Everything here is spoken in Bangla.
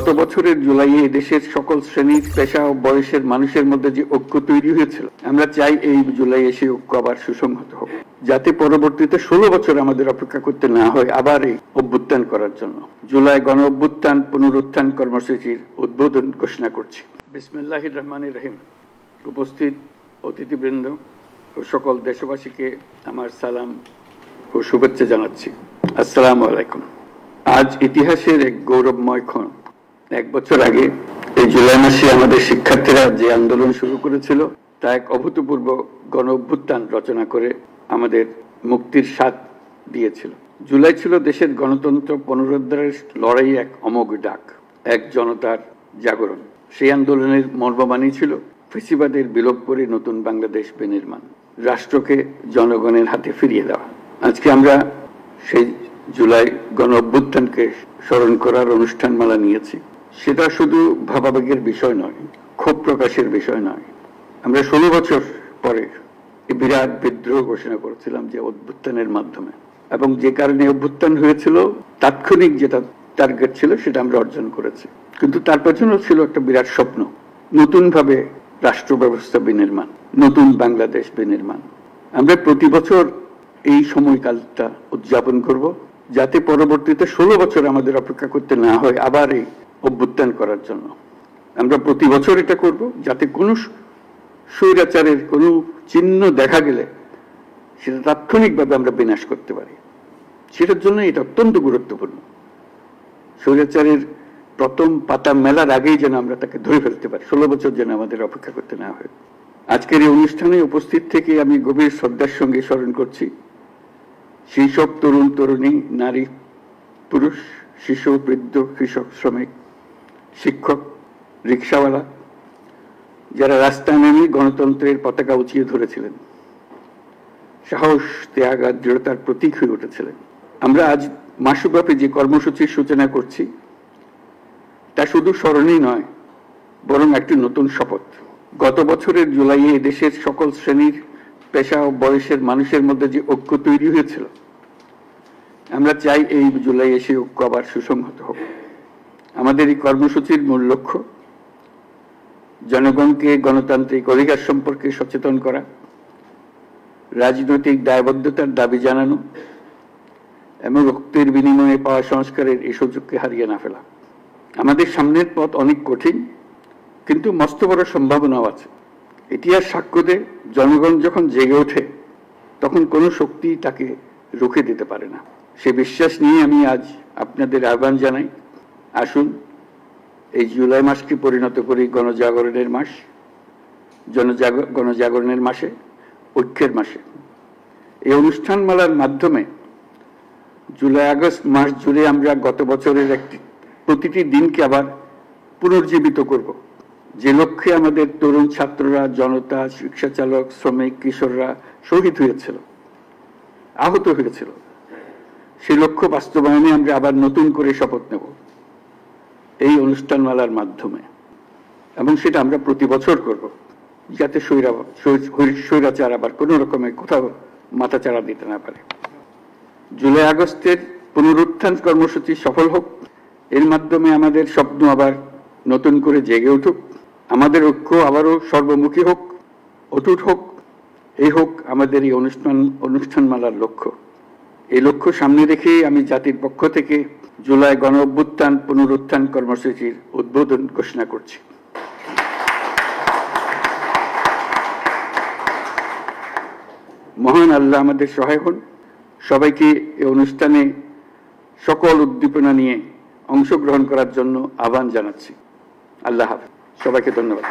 গত বছরের জুলাইয়ে দেশের সকল শ্রেণীর পেশা ও বয়সের মানুষের মধ্যে যে ঐক্য তৈরি হয়েছিল, আমরা চাই এই জুলাই এসে ঐক্য আবার সুসংহত হোক, যাতে পরবর্তীতে 16 বছর আমাদের অপেক্ষা করতে না হয় আবার এই অভ্যুত্থান করার জন্য। জুলাই গণ অভ্যুত্থান পুনরুত্থান কর্মসূচির উদ্বোধন ঘোষণা করছি। বিসমিল্লাহির রহমানির রহিম। উপস্থিত অতিথিবৃন্দ ও সকল দেশবাসীকে আমার সালাম ও শুভেচ্ছা জানাচ্ছি। আসসালামু আলাইকুম। আজ ইতিহাসের এক গৌরবময় ক্ষণ। 1 বছর আগে এই জুলাই মাসে আমাদের শিক্ষার্থীরা যে আন্দোলন শুরু করেছিল তা এক অভূতপূর্ব গণ অভ্যুত্থান রচনা করে আমাদের মুক্তির স্বাদ দিয়েছিল। জুলাই ছিল দেশের গণতন্ত্র পুনরুদ্ধারের লড়াই, এক অমোঘ ডাক, এক জনতার জাগরণ। সেই আন্দোলনের মর্মবাণী ছিল ফ্যাসিবাদের বিলোপ করে নতুন বাংলাদেশ বিনির্মাণ, রাষ্ট্রকে জনগণের হাতে ফিরিয়ে দেওয়া। আজকে আমরা সেই জুলাই গণ অভ্যুত্থানকে স্মরণ করার অনুষ্ঠানমালা নিয়েছি। সেটা শুধু ভাবাবেগের বিষয় নয়, ক্ষোভ প্রকাশের বিষয় নয়। আমরা 16 বছর পরে বিরাট বিদ্রোহ ঘোষণা করেছিলাম যে অভ্যুত্থানের মাধ্যমে, এবং যে কারণে অভ্যুত্থান হয়েছিল তাৎক্ষণিক যেটা টার্গেট ছিল সেটা আমরা অর্জন করেছি। কিন্তু তার পেছনেও ছিল একটা বিরাট স্বপ্ন, নতুন ভাবে রাষ্ট্র ব্যবস্থা বিনির্মাণ, নতুন বাংলাদেশ বিনির্মাণ। আমরা প্রতি বছর এই সময়কালটা উদযাপন করব, যাতে পরবর্তীতে 16 বছর আমাদের অপেক্ষা করতে না হয় আবার এই অভ্যুত্থান করার জন্য। আমরা প্রতি বছর এটা করব, যাতে কোনো স্বৈরাচারের কোনো চিহ্ন দেখা গেলে সেটা তাৎক্ষণিকভাবে আমরা বিনাশ করতে পারি। সেটার জন্য এটা অত্যন্ত গুরুত্বপূর্ণ। স্বৈরাচারের প্রথম পাতা মেলার আগেই যেন আমরা তাকে ধরে ফেলতে পারি, 16 বছর যেন আমাদের অপেক্ষা করতে না হয়। আজকের এই অনুষ্ঠানে উপস্থিত থেকে আমি গভীর শ্রদ্ধার সঙ্গে স্মরণ করছি সেই সব তরুণ তরুণী, নারী পুরুষ, শিশু, বৃদ্ধ, কৃষক, শ্রমিক, শিক্ষক, রিক্সাওয়ালা, যারা রাস্তায় নেমে গণতন্ত্রের পতাকা উঁচিয়ে ধরেছিলেন, সাহস, ত্যাগ আর দৃঢ়তার প্রতীক হয়ে উঠেছিলেন। আমরা আজ মাসব্যাপী যে কর্মসূচির সূচনা করছি তা শুধু স্মরণই নয়, বরং একটি নতুন শপথ। গত বছরের জুলাইয়ে দেশের সকল শ্রেণীর পেশা ও বয়সের মানুষের মধ্যে যে ঐক্য তৈরি হয়েছিল, আমরা চাই এই জুলাই এসে ঐক্য আবার সুসংহত হোক। আমাদের এই কর্মসূচির মূল লক্ষ্য জনগণকে গণতান্ত্রিক অধিকার সম্পর্কে সচেতন করা, রাজনৈতিক দায়বদ্ধতার দাবি জানানো এবং রক্তের বিনিময়ে পাওয়া সংস্কারের এই সুযোগকে হারিয়ে না ফেলা। আমাদের সামনের পথ অনেক কঠিন, কিন্তু মস্ত বড় সম্ভাবনাও আছে। ইতিহাস সাক্ষ্য দেয়, জনগণ যখন জেগে ওঠে তখন কোনো শক্তি তাকে রুখে দিতে পারে না। সে বিশ্বাস নিয়ে আমি আজ আপনাদের আহ্বান জানাই, আসুন এই জুলাই মাসকে পরিণত করি গণজাগরণের মাস, গণজাগরণের মাসে, ঐক্যের মাসে। এই অনুষ্ঠানমালার মাধ্যমে জুলাই আগস্ট মাস জুড়ে আমরা গত বছরের প্রতিটি দিনকে আবার পুনর্জীবিত করব, যে লক্ষ্যে আমাদের তরুণ ছাত্ররা, জনতা, রিক্সা চালক, শ্রমিক, কিশোররা শহীদ হয়েছিল, আহত হয়েছিল। সেই লক্ষ্য বাস্তবায়নে আমরা আবার নতুন করে শপথ নেব এই অনুষ্ঠানমালার মাধ্যমে, এবং সেটা আমরা প্রতি বছর করব, যাতে স্বৈরাচার আবার কোনো রকমে কোথাও মাথাচাড়া দিতে না পারে। জুলাই আগস্টের পুনরুত্থান কর্মসূচি সফল হোক, এর মাধ্যমে আমাদের স্বপ্ন আবার নতুন করে জেগে উঠুক, আমাদের ঐক্য আবারও সর্বমুখী হোক, অটুট হোক। এই হোক আমাদের এই অনুষ্ঠানমালার লক্ষ্য। এই লক্ষ্য সামনে রেখে আমি জাতির পক্ষ থেকে জুলাই গণ অভ্যুত্থান পুনরুত্থান কর্মসূচির উদ্বোধন ঘোষণা করছি। মহান আল্লাহ আমাদের সহায় হন। সবাইকে এই অনুষ্ঠানে সকল উদ্দীপনা নিয়ে অংশগ্রহণ করার জন্য আহ্বান জানাচ্ছি। আল্লাহ হাফেজ। সবাইকে ধন্যবাদ।